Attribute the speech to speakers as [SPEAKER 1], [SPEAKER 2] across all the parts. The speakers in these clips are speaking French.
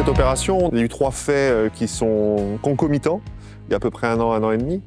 [SPEAKER 1] cette opération, il y a eu 3 faits qui sont concomitants, il y a à peu près un an et demi.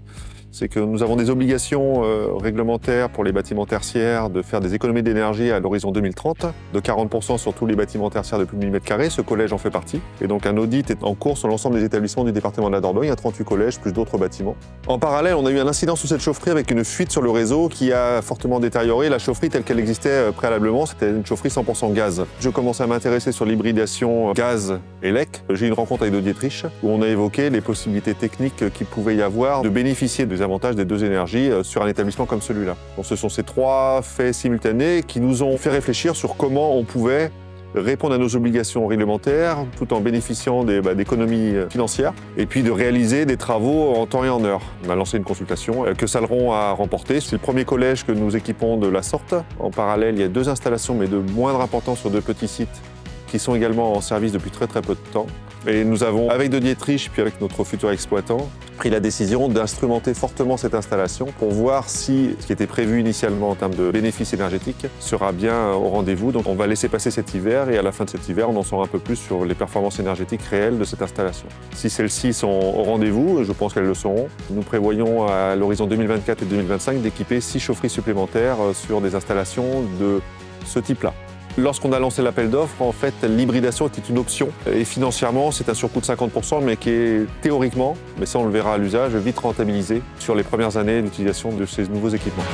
[SPEAKER 1] C'est que nous avons des obligations réglementaires pour les bâtiments tertiaires de faire des économies d'énergie à l'horizon 2030, de 40% sur tous les bâtiments tertiaires de plus de 1000 m². Ce collège en fait partie. Et donc un audit est en cours sur l'ensemble des établissements du département de la Dordogne, il y a 38 collèges plus d'autres bâtiments. En parallèle, on a eu un incident sous cette chaufferie avec une fuite sur le réseau qui a fortement détérioré la chaufferie telle qu'elle existait préalablement. C'était une chaufferie 100% gaz. Je commençais à m'intéresser sur l'hybridation gaz et LEC. J'ai eu une rencontre avec Dietrich où on a évoqué les possibilités techniques qu'il pouvait y avoir de bénéficier des avantages des 2 énergies sur un établissement comme celui-là. Donc ce sont ces 3 faits simultanés qui nous ont fait réfléchir sur comment on pouvait répondre à nos obligations réglementaires tout en bénéficiant d'économies financières et puis de réaliser des travaux en temps et en heure. On a lancé une consultation que Saleron a remportée. C'est le premier collège que nous équipons de la sorte. En parallèle, il y a 2 installations mais de moindre importance sur 2 petits sites qui sont également en service depuis très peu de temps. Et nous avons, avec Dietrich puis avec notre futur exploitant, pris la décision d'instrumenter fortement cette installation pour voir si ce qui était prévu initialement en termes de bénéfices énergétiques sera bien au rendez-vous. Donc on va laisser passer cet hiver et à la fin de cet hiver, on en saura un peu plus sur les performances énergétiques réelles de cette installation. Si celles-ci sont au rendez-vous, je pense qu'elles le seront, nous prévoyons à l'horizon 2024 et 2025 d'équiper 6 chaufferies supplémentaires sur des installations de ce type-là. Lorsqu'on a lancé l'appel d'offres, en fait, l'hybridation était une option. Et financièrement, c'est un surcoût de 50%, mais qui est théoriquement, mais ça on le verra à l'usage, vite rentabilisé sur les premières années d'utilisation de ces nouveaux équipements.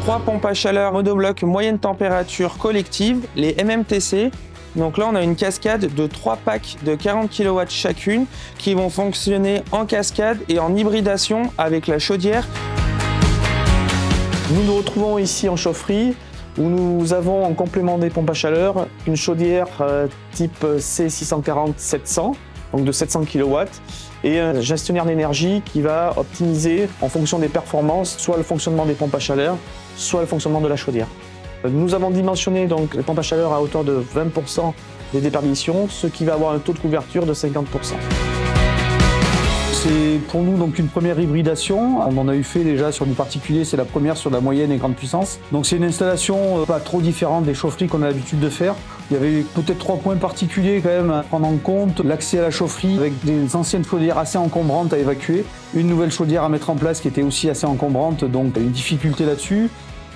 [SPEAKER 2] 3 pompes à chaleur monobloc moyenne température collective, les MMTC. Donc là, on a une cascade de 3 packs de 40 kW chacune qui vont fonctionner en cascade et en hybridation avec la chaudière.
[SPEAKER 3] Nous nous retrouvons ici en chaufferie, où nous avons en complément des pompes à chaleur une chaudière type C640-700, donc de 700 kW, et un gestionnaire d'énergie qui va optimiser en fonction des performances, soit le fonctionnement des pompes à chaleur, soit le fonctionnement de la chaudière. Nous avons dimensionné donc les pompes à chaleur à hauteur de 20% des déperditions, ce qui va avoir un taux de couverture de 50%.
[SPEAKER 4] C'est pour nous donc une première hybridation. On en a eu fait déjà sur du particulier, c'est la première sur la moyenne et grande puissance. Donc c'est une installation pas trop différente des chaufferies qu'on a l'habitude de faire. Il y avait peut-être 3 points particuliers quand même à prendre en compte. L'accès à la chaufferie avec des anciennes chaudières assez encombrantes à évacuer. Une nouvelle chaudière à mettre en place qui était aussi assez encombrante, donc une difficulté là-dessus.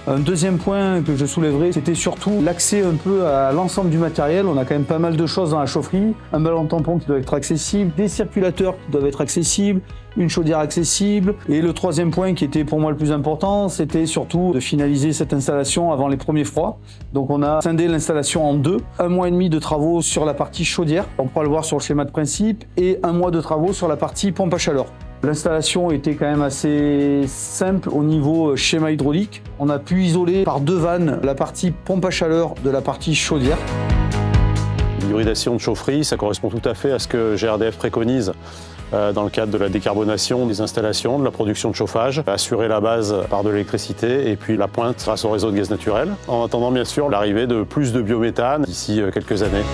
[SPEAKER 4] Un deuxième point que je soulèverais, c'était surtout l'accès un peu à l'ensemble du matériel. On a quand même pas mal de choses dans la chaufferie. Un ballon tampon qui doit être accessible, des circulateurs qui doivent être accessibles, une chaudière accessible. Et le troisième point qui était pour moi le plus important, c'était surtout de finaliser cette installation avant les premiers froids. Donc on a scindé l'installation en 2. 1 mois et demi de travaux sur la partie chaudière, on pourra le voir sur le schéma de principe, et 1 mois de travaux sur la partie pompe à chaleur. L'installation était quand même assez simple au niveau schéma hydraulique. On a pu isoler par 2 vannes la partie pompe à chaleur de la partie chaudière.
[SPEAKER 5] L'hybridation de chaufferie, ça correspond tout à fait à ce que GRDF préconise dans le cadre de la décarbonation des installations, de la production de chauffage, assurer la base par de l'électricité et puis la pointe grâce au réseau de gaz naturel, en attendant bien sûr l'arrivée de plus de biométhane d'ici quelques années.